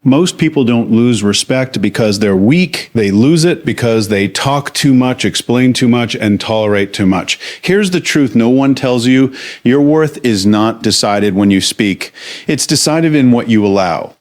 Most people don't lose respect because they're weak. They lose it because they talk too much, explain too much, and tolerate too much. Here's the truth no one tells you. Your worth is not decided when you speak. It's decided in what you allow.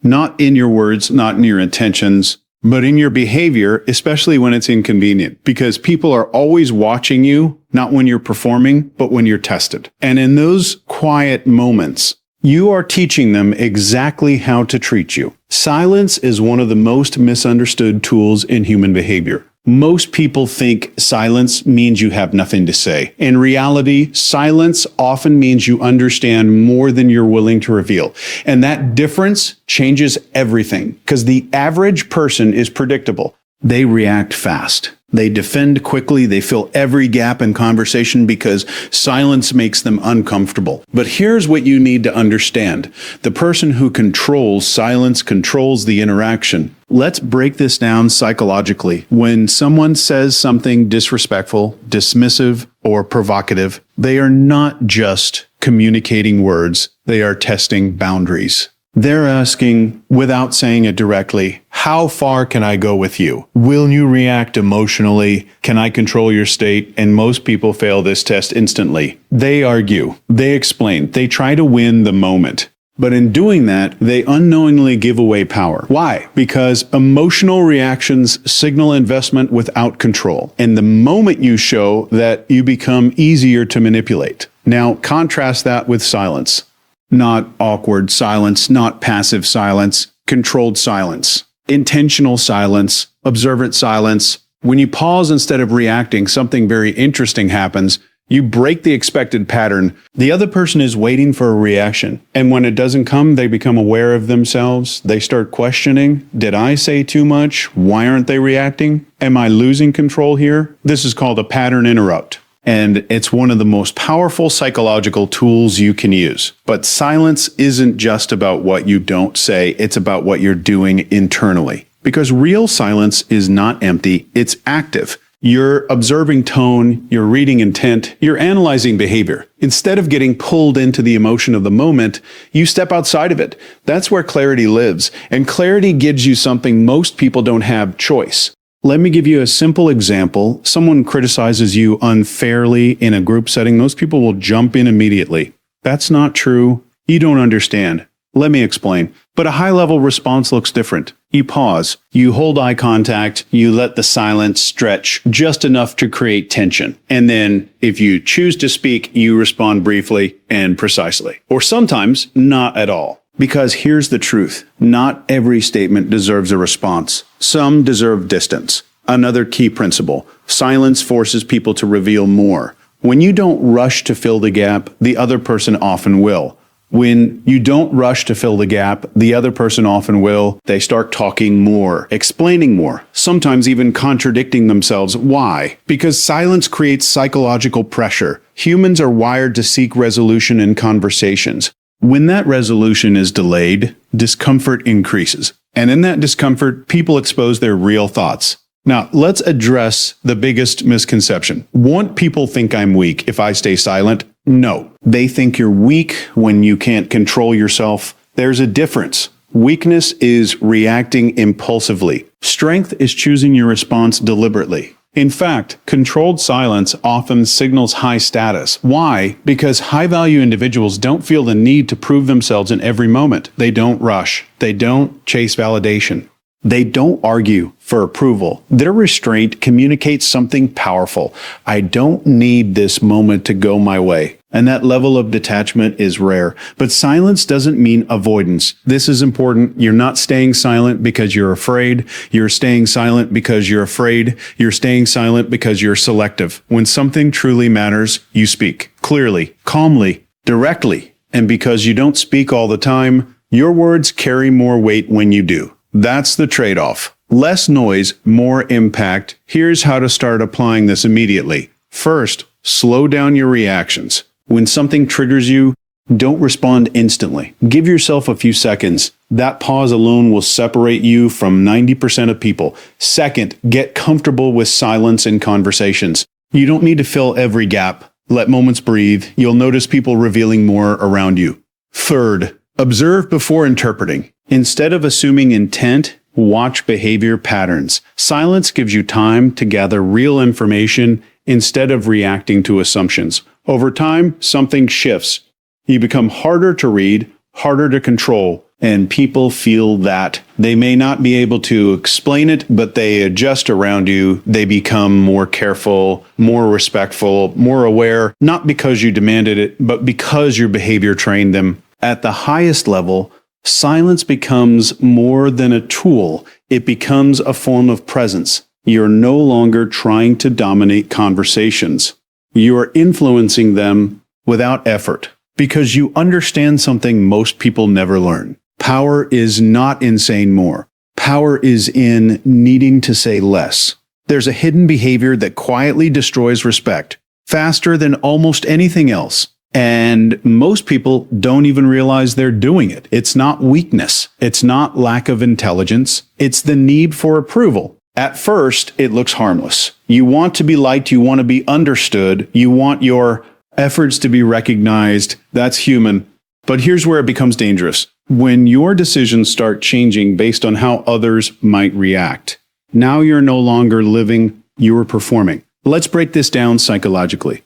Not in your words, not in your intentions, but in your behavior, especially when it's inconvenient, because people are always watching you, not when you're performing, but when you're tested. And in those quiet moments, you are teaching them exactly how to treat you. Silence is one of the most misunderstood tools in human behavior. Most people think silence means you have nothing to say. In reality, silence often means you understand more than you're willing to reveal. And that difference changes everything, because the average person is predictable. They react fast. They defend quickly. They fill every gap in conversation because silence makes them uncomfortable. But here's what you need to understand. The person who controls silence controls the interaction. Let's break this down psychologically. When someone says something disrespectful, dismissive, or provocative, they are not just communicating words. They are testing boundaries. They're asking, without saying it directly, how far can I go with you? Will you react emotionally? Can I control your state? And most people fail this test instantly. They argue, they explain, they try to win the moment. But in doing that, they unknowingly give away power. Why? Because emotional reactions signal investment without control. And the moment you show that, you become easier to manipulate. Now, contrast that with silence. Not awkward silence, not passive silence, controlled silence, intentional silence, observant silence. When you pause instead of reacting, something very interesting happens. You break the expected pattern. The other person is waiting for a reaction. And when it doesn't come, they become aware of themselves. They start questioning, did I say too much? Why aren't they reacting? Am I losing control here? This is called a pattern interrupt. And it's one of the most powerful psychological tools you can use. But silence isn't just about what you don't say, it's about what you're doing internally. Because real silence is not empty, it's active. You're observing tone, you're reading intent, you're analyzing behavior. Instead of getting pulled into the emotion of the moment, you step outside of it. That's where clarity lives. And clarity gives you something most people don't have: choice. Let me give you a simple example. Someone criticizes you unfairly in a group setting. Most people will jump in immediately. That's not true. You don't understand. Let me explain. But a high-level response looks different. You pause. You hold eye contact. You let the silence stretch just enough to create tension. And then, if you choose to speak, you respond briefly and precisely. Or sometimes, not at all. Because here's the truth. Not every statement deserves a response. Some deserve distance. Another key principle. Silence forces people to reveal more. When you don't rush to fill the gap, the other person often will. When you don't rush to fill the gap, the other person often will. They start talking more, explaining more, sometimes even contradicting themselves. Why? Because silence creates psychological pressure. Humans are wired to seek resolution in conversations. When that resolution is delayed, discomfort increases. And in that discomfort, people expose their real thoughts. Now, let's address the biggest misconception. Won't people think I'm weak if I stay silent? No. They think you're weak when you can't control yourself. There's a difference. Weakness is reacting impulsively. Strength is choosing your response deliberately. In fact, controlled silence often signals high status. Why? Because high-value individuals don't feel the need to prove themselves in every moment. They don't rush. They don't chase validation. They don't argue for approval. Their restraint communicates something powerful. I don't need this moment to go my way. And that level of detachment is rare. But silence doesn't mean avoidance. This is important. You're not staying silent because you're afraid. You're staying silent because you're afraid. You're staying silent because you're selective. When something truly matters, you speak clearly, calmly, directly. And because you don't speak all the time, your words carry more weight when you do. That's the trade-off. Less noise, more impact. Here's how to start applying this immediately. First, slow down your reactions. When something triggers you, don't respond instantly. Give yourself a few seconds. That pause alone will separate you from 90% of people. Second, get comfortable with silence in conversations. You don't need to fill every gap. Let moments breathe. You'll notice people revealing more around you. Third, observe before interpreting. Instead of assuming intent, watch behavior patterns. Silence gives you time to gather real information instead of reacting to assumptions. Over time, something shifts. You become harder to read, harder to control, and people feel that. They may not be able to explain it, but they adjust around you. They become more careful, more respectful, more aware, not because you demanded it, but because your behavior trained them. At the highest level, silence becomes more than a tool. It becomes a form of presence. You're no longer trying to dominate conversations. You are influencing them without effort because you understand something most people never learn. Power is not in saying more. Power is in needing to say less. There's a hidden behavior that quietly destroys respect faster than almost anything else. And most people don't even realize they're doing it. It's not weakness. It's not lack of intelligence. It's the need for approval. At first, it looks harmless. You want to be liked. You want to be understood. You want your efforts to be recognized. That's human. But here's where it becomes dangerous. When your decisions start changing based on how others might react, now you're no longer living, you're performing. Let's break this down psychologically.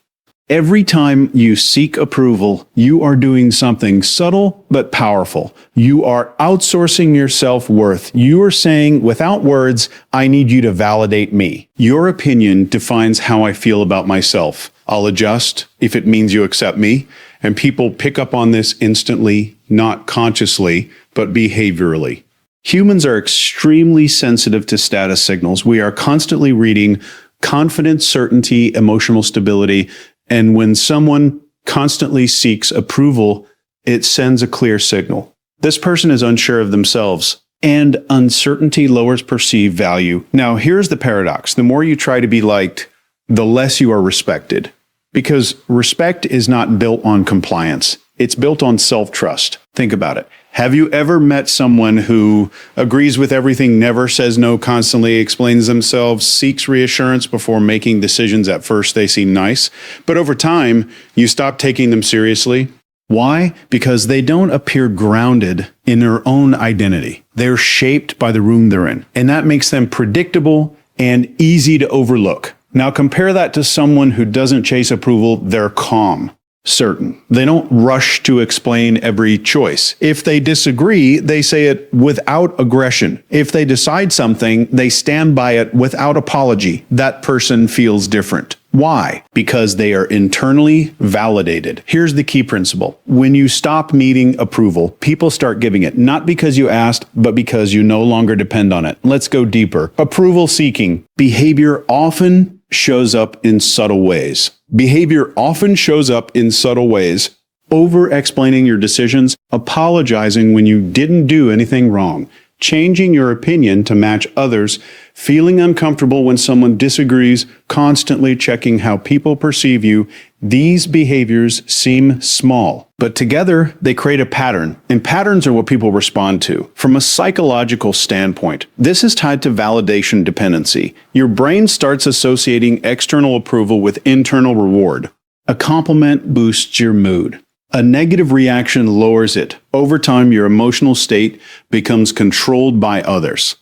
Every time you seek approval, you are doing something subtle but powerful. You are outsourcing your self-worth. You are saying, without words, I need you to validate me. Your opinion defines how I feel about myself. I'll adjust if it means you accept me. And people pick up on this instantly, not consciously, but behaviorally. Humans are extremely sensitive to status signals. We are constantly reading confidence, certainty, emotional stability. And when someone constantly seeks approval, it sends a clear signal. This person is unsure of themselves, and uncertainty lowers perceived value. Now, here's the paradox. The more you try to be liked, the less you are respected. Because respect is not built on compliance. It's built on self-trust. Think about it. Have you ever met someone who agrees with everything, never says no, constantly explains themselves, seeks reassurance before making decisions? At first, they seem nice, but over time, you stop taking them seriously. Why? Because they don't appear grounded in their own identity. They're shaped by the room they're in, and that makes them predictable and easy to overlook. Now compare that to someone who doesn't chase approval. They're calm, certain. They don't rush to explain every choice. If they disagree, they say it without aggression. If they decide something, they stand by it without apology. That person feels different. Why? Because they are internally validated. Here's the key principle. When you stop needing approval, people start giving it, not because you asked, but because you no longer depend on it. Let's go deeper. Approval seeking behavior often shows up in subtle ways. Behavior often shows up in subtle ways. Over-explaining your decisions, apologizing when you didn't do anything wrong, changing your opinion to match others, feeling uncomfortable when someone disagrees, constantly checking how people perceive you. These behaviors seem small, but together they create a pattern, and patterns are what people respond to. From a psychological standpoint, this is tied to validation dependency. Your brain starts associating external approval with internal reward. A compliment boosts your mood. A negative reaction lowers it. Over time, your emotional state becomes controlled by others.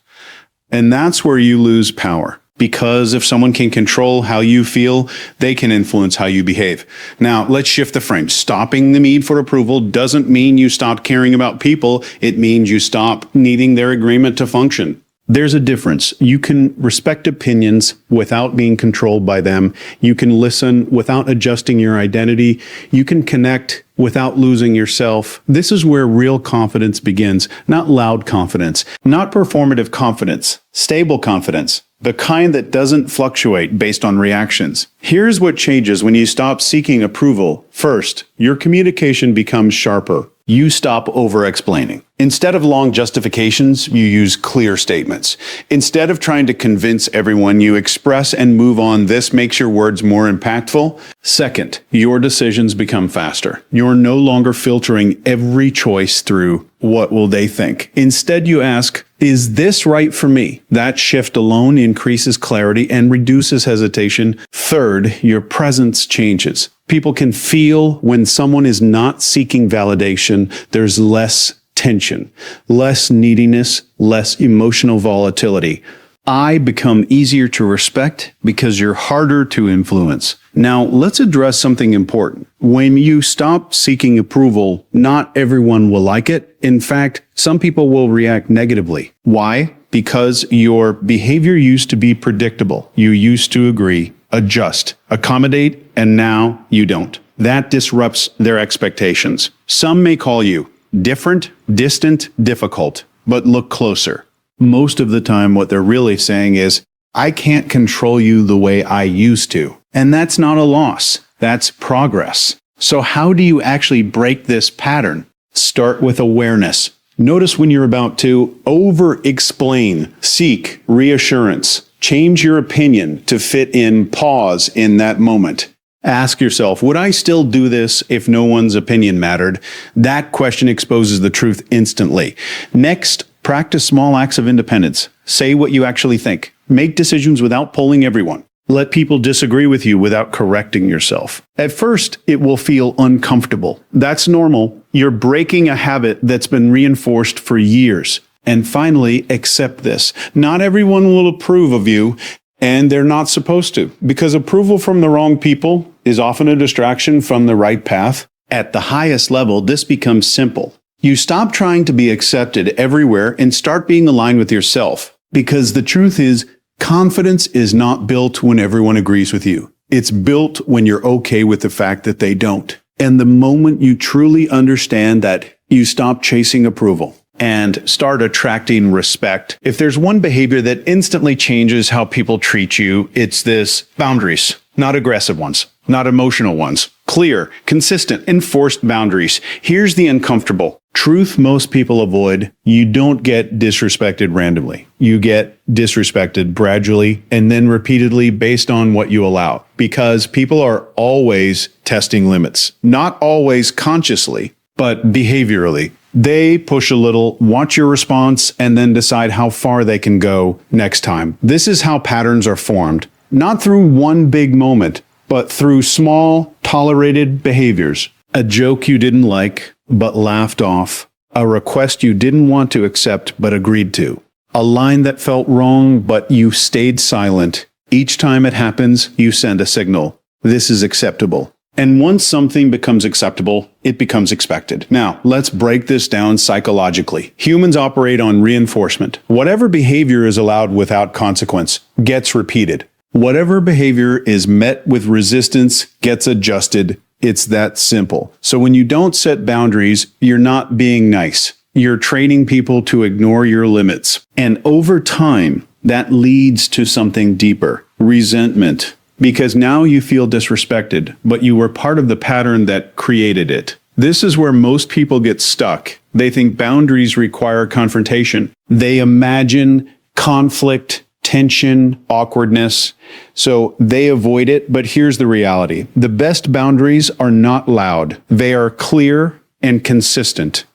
And that's where you lose power. Because if someone can control how you feel, they can influence how you behave. Now, let's shift the frame. Stopping the need for approval doesn't mean you stop caring about people. It means you stop needing their agreement to function. There's a difference. You can respect opinions without being controlled by them. You can listen without adjusting your identity. You can connect without losing yourself. This is where real confidence begins, not loud confidence, not performative confidence, stable confidence, the kind that doesn't fluctuate based on reactions. Here's what changes when you stop seeking approval. First, your communication becomes sharper. You stop over-explaining. Instead of long justifications, you use clear statements. Instead of trying to convince everyone, you express and move on. This makes your words more impactful. Second, your decisions become faster. You're no longer filtering every choice through what will they think. Instead, you ask, is this right for me? That shift alone increases clarity and reduces hesitation. Third, your presence changes. People can feel when someone is not seeking validation. There's less tension, less neediness, less emotional volatility. I become easier to respect because you're harder to influence. Now, let's address something important. When you stop seeking approval, not everyone will like it. In fact, some people will react negatively. Why? Because your behavior used to be predictable. You used to agree, adjust, accommodate, and now you don't. That disrupts their expectations. Some may call you different, distant, difficult, but look closer. Most of the time, what they're really saying is, I can't control you the way I used to. And that's not a loss. That's progress. So how do you actually break this pattern? Start with awareness. Notice when you're about to over-explain, seek reassurance, change your opinion to fit in, pause in that moment. Ask yourself, would I still do this if no one's opinion mattered? That question exposes the truth instantly. Next, practice small acts of independence. Say what you actually think. Make decisions without polling everyone. Let people disagree with you without correcting yourself. At first, it will feel uncomfortable. That's normal. You're breaking a habit that's been reinforced for years. And finally, accept this. Not everyone will approve of you, and they're not supposed to, because approval from the wrong people is often a distraction from the right path. At the highest level, this becomes simple. You stop trying to be accepted everywhere and start being aligned with yourself. Because the truth is, confidence is not built when everyone agrees with you. It's built when you're okay with the fact that they don't. And the moment you truly understand that, you stop chasing approval and start attracting respect. If there's one behavior that instantly changes how people treat you, it's this: boundaries. Not aggressive ones, not emotional ones. Clear, consistent, enforced boundaries. Here's the uncomfortable truth most people avoid. You don't get disrespected randomly. You get disrespected gradually and then repeatedly based on what you allow. Because people are always testing limits. Not always consciously, but behaviorally. They push a little, watch your response, and then decide how far they can go next time. This is how patterns are formed. Not through one big moment, but through small, tolerated behaviors. A joke you didn't like, but laughed off. A request you didn't want to accept, but agreed to. A line that felt wrong, but you stayed silent. Each time it happens, you send a signal. This is acceptable. And once something becomes acceptable, it becomes expected. Now, let's break this down psychologically. Humans operate on reinforcement. Whatever behavior is allowed without consequence gets repeated. Whatever behavior is met with resistance gets adjusted. It's that simple. So when you don't set boundaries, you're not being nice. You're training people to ignore your limits. And over time, that leads to something deeper: resentment. Because now you feel disrespected, but you were part of the pattern that created it. This is where most people get stuck. They think boundaries require confrontation. They imagine conflict, tension, awkwardness. So they avoid it, but here's the reality. The best boundaries are not loud. They are clear and consistent.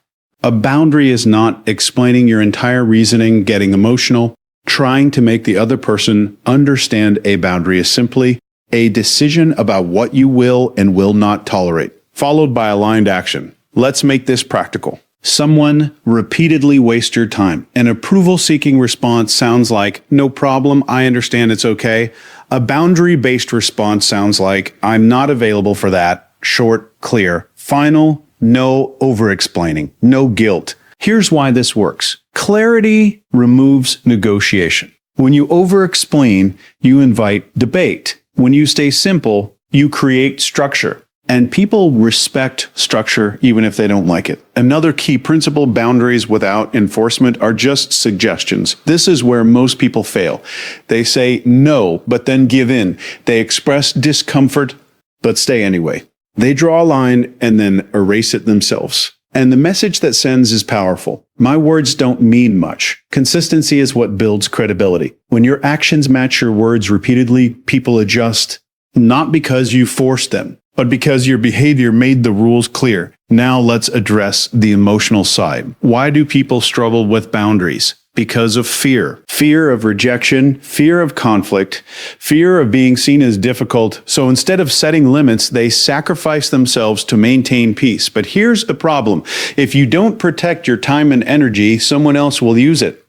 A boundary is not explaining your entire reasoning, getting emotional. Trying to make the other person understand. A boundary is simply a decision about what you will and will not tolerate, followed by aligned action. Let's make this practical. Someone repeatedly wastes your time. An approval-seeking response sounds like, no problem, I understand, it's okay. A boundary-based response sounds like, I'm not available for that. Short, clear, final, no over-explaining, no guilt. Here's why this works. Clarity removes negotiation. When you over-explain, you invite debate. When you stay simple, you create structure. And people respect structure even if they don't like it. Another key principle: boundaries without enforcement are just suggestions. This is where most people fail. They say no, but then give in. They express discomfort, but stay anyway. They draw a line and then erase it themselves. And the message that sends is powerful. My words don't mean much. Consistency is what builds credibility. When your actions match your words repeatedly, people adjust, not because you forced them, but because your behavior made the rules clear. Now let's address the emotional side. Why do people struggle with boundaries? Because of fear. Fear of rejection, fear of conflict, fear of being seen as difficult. So instead of setting limits, they sacrifice themselves to maintain peace. But here's the problem. If you don't protect your time and energy, someone else will use it.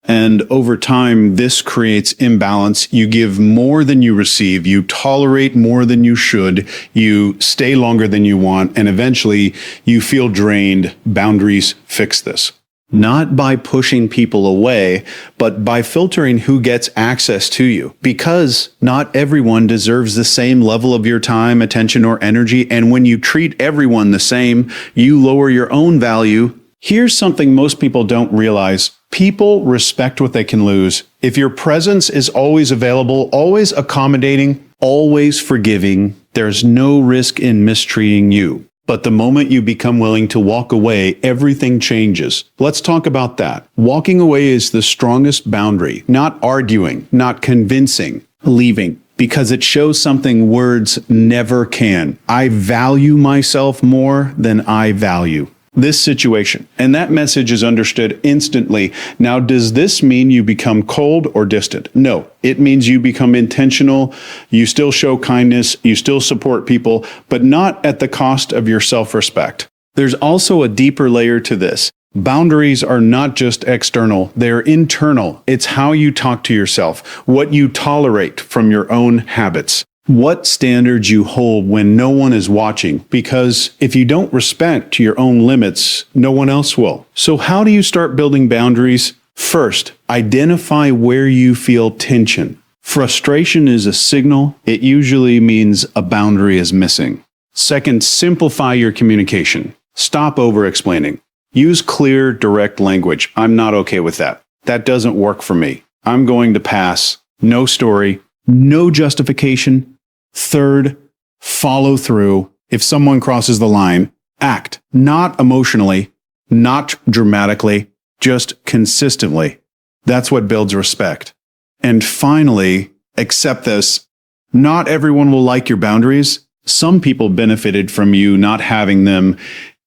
And over time, this creates imbalance. You give more than you receive. You tolerate more than you should. You stay longer than you want. And eventually, you feel drained. Boundaries fix this. Not by pushing people away, but by filtering who gets access to you. Because not everyone deserves the same level of your time, attention, or energy. And when you treat everyone the same, you lower your own value. Here's something most people don't realize. People respect what they can lose. If your presence is always available, always accommodating, always forgiving, there's no risk in mistreating you. But the moment you become willing to walk away, everything changes. Let's talk about that. Walking away is the strongest boundary. Not arguing, not convincing, leaving. Because it shows something words never can. I value myself more than I value this situation. And that message is understood instantly. Now, does this mean you become cold or distant? No, it means you become intentional. You still show kindness. You still support people, but not at the cost of your self-respect. There's also a deeper layer to this. Boundaries are not just external, they're internal. It's how you talk to yourself, what you tolerate from your own habits. What standards you hold when no one is watching, because if you don't respect your own limits, no one else will. So how do you start building boundaries? First, identify where you feel tension. Frustration is a signal. It usually means a boundary is missing. Second, simplify your communication. Stop over-explaining. Use clear, direct language. I'm not okay with that. That doesn't work for me. I'm going to pass. No story. No justification. Third, follow through. If someone crosses the line, act. Not emotionally, not dramatically, just consistently. That's what builds respect. And finally, accept this. Not everyone will like your boundaries. Some people benefited from you not having them.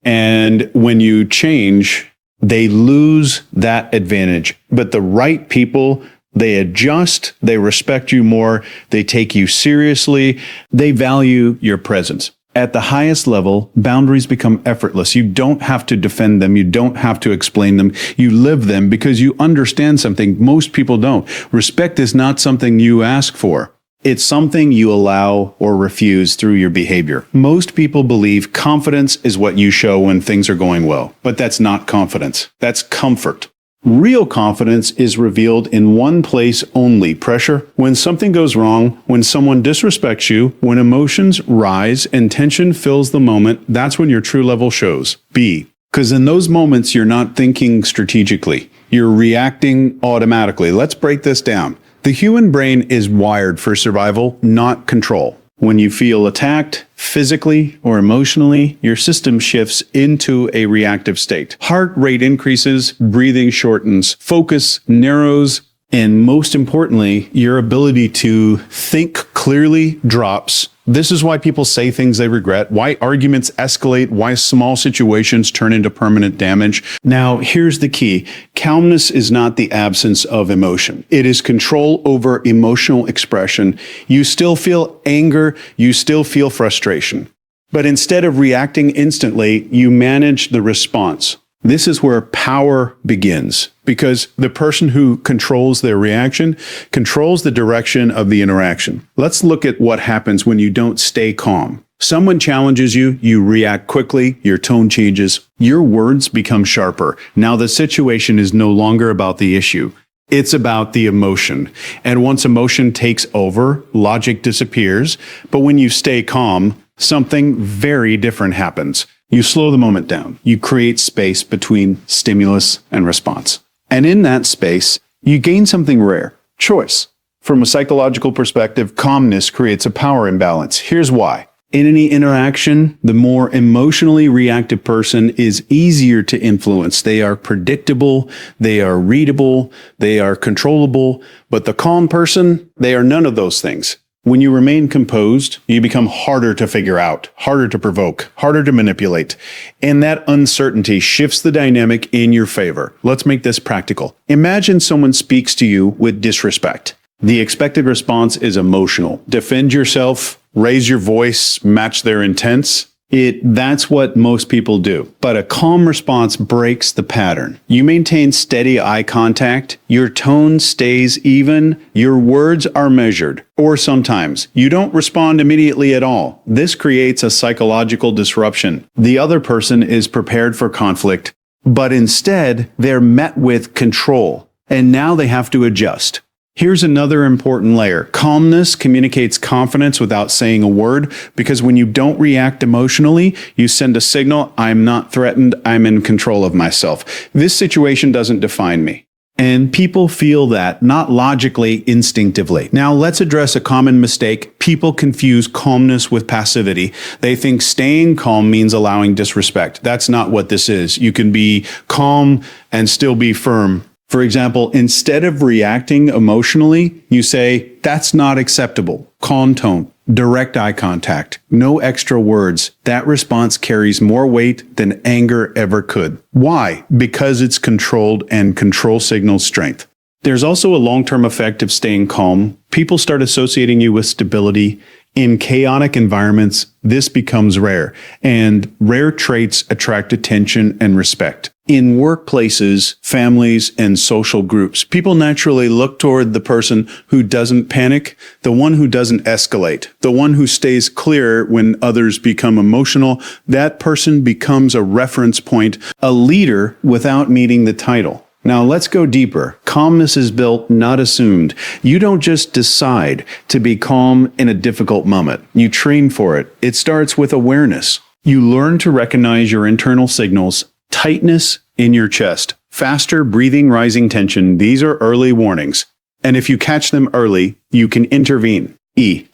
And when you change, they lose that advantage. But the right people, they adjust, they respect you more, they take you seriously, they value your presence. At the highest level, boundaries become effortless. You don't have to defend them. You don't have to explain them. You live them because you understand something most people don't. Respect is not something you ask for. It's something you allow or refuse through your behavior. Most people believe confidence is what you show when things are going well, but that's not confidence. That's comfort. Real confidence is revealed in one place only: pressure. When something goes wrong, when someone disrespects you, when emotions rise and tension fills the moment, that's when your true level shows. B. Because in those moments, you're not thinking strategically. You're reacting automatically. Let's break this down. The human brain is wired for survival, not control. When you feel attacked, physically or emotionally, your system shifts into a reactive state. Heart rate increases, breathing shortens, focus narrows, and most importantly, your ability to think clearly drops. This is why people say things they regret, why arguments escalate, why small situations turn into permanent damage. Now, here's the key. Calmness is not the absence of emotion. It is control over emotional expression. You still feel anger, you still feel frustration. But instead of reacting instantly, you manage the response. This is where power begins, because the person who controls their reaction controls the direction of the interaction. Let's look at what happens when you don't stay calm. Someone challenges you, you react quickly, your tone changes, your words become sharper. Now the situation is no longer about the issue. It's about the emotion. And once emotion takes over, logic disappears. But when you stay calm, something very different happens. You slow the moment down. You create space between stimulus and response. And in that space, you gain something rare: choice. From a psychological perspective, calmness creates a power imbalance. Here's why. In any interaction, the more emotionally reactive person is easier to influence. They are predictable, they are readable, they are controllable. But the calm person, they are none of those things. When you remain composed, you become harder to figure out, harder to provoke, harder to manipulate. And that uncertainty shifts the dynamic in your favor. Let's make this practical. Imagine someone speaks to you with disrespect. The expected response is emotional. Defend yourself, raise your voice, match their intents. That's what most people do. But a calm response breaks the pattern. You maintain steady eye contact, your tone stays even, your words are measured. Or sometimes, you don't respond immediately at all. This creates a psychological disruption. The other person is prepared for conflict, but instead, they're met with control. And now they have to adjust. Here's another important layer. Calmness communicates confidence without saying a word, because when you don't react emotionally, you send a signal, I'm not threatened, I'm in control of myself. This situation doesn't define me. And people feel that, not logically, instinctively. Now, let's address a common mistake. People confuse calmness with passivity. They think staying calm means allowing disrespect. That's not what this is. You can be calm and still be firm. For example, instead of reacting emotionally, you say, that's not acceptable. Calm tone, direct eye contact, no extra words. That response carries more weight than anger ever could. Why? Because it's controlled, and control signals strength. There's also a long-term effect of staying calm. People start associating you with stability. In chaotic environments, this becomes rare, and rare traits attract attention and respect. In workplaces, families, and social groups, people naturally look toward the person who doesn't panic, the one who doesn't escalate, the one who stays clear when others become emotional. That person becomes a reference point, a leader without meeting the title. Now let's go deeper. Calmness is built, not assumed. You don't just decide to be calm in a difficult moment. You train for it. It starts with awareness. You learn to recognize your internal signals, tightness in your chest, faster breathing, rising tension. These are early warnings. And if you catch them early, you can intervene.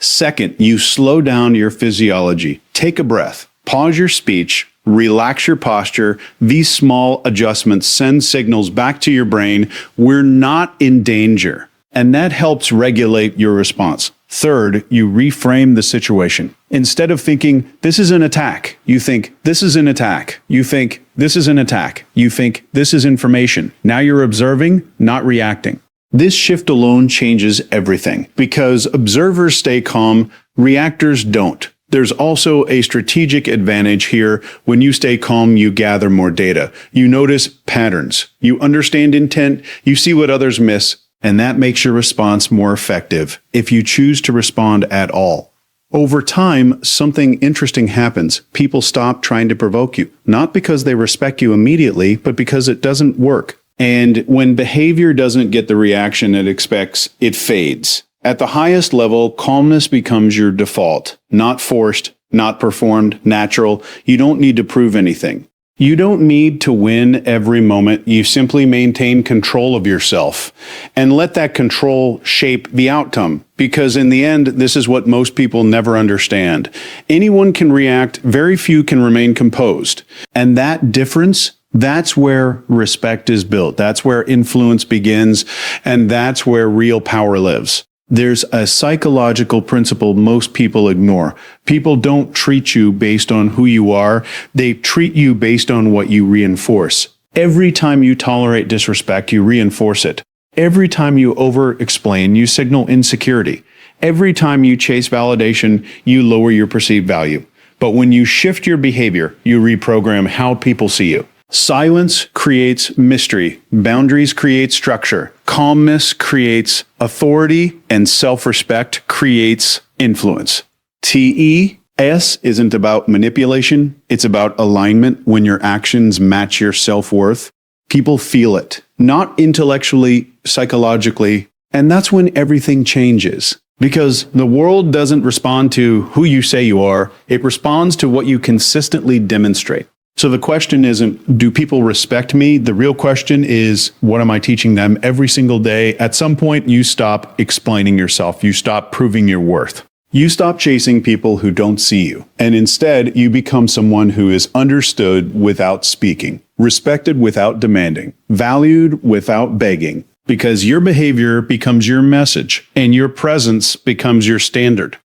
Second, you slow down your physiology. Take a breath. Pause your speech. Relax your posture. These small adjustments send signals back to your brain. We're not in danger. And that helps regulate your response. Third, you reframe the situation. Instead of thinking, this is an attack, you think, this is an attack. You think, this is an attack. You think, this is information. Now you're observing, not reacting. This shift alone changes everything, because observers stay calm, reactors don't. There's also a strategic advantage here. When you stay calm, you gather more data. You notice patterns. You understand intent. You see what others miss. And that makes your response more effective if you choose to respond at all. Over time, something interesting happens. People stop trying to provoke you, not because they respect you immediately, but because it doesn't work. And when behavior doesn't get the reaction it expects, it fades. At the highest level, calmness becomes your default, not forced, not performed, natural. You don't need to prove anything. You don't need to win every moment. You simply maintain control of yourself and let that control shape the outcome. Because in the end, this is what most people never understand. Anyone can react, very few can remain composed. And that difference, that's where respect is built. That's where influence begins. And that's where real power lives. There's a psychological principle most people ignore. People don't treat you based on who you are. They treat you based on what you reinforce. Every time you tolerate disrespect, you reinforce it. Every time you over-explain, you signal insecurity. Every time you chase validation, you lower your perceived value. But when you shift your behavior, you reprogram how people see you. Silence creates mystery. Boundaries create structure. Calmness creates authority, and self-respect creates influence. TES isn't about manipulation. It's about alignment. When your actions match your self-worth, people feel it, not intellectually, psychologically. And that's when everything changes. Because the world doesn't respond to who you say you are. It responds to what you consistently demonstrate. So the question isn't, do people respect me? The real question is, what am I teaching them every single day? At some point, you stop explaining yourself. You stop proving your worth. You stop chasing people who don't see you. And instead, you become someone who is understood without speaking, respected without demanding, valued without begging. because your behavior becomes your message and your presence becomes your standard.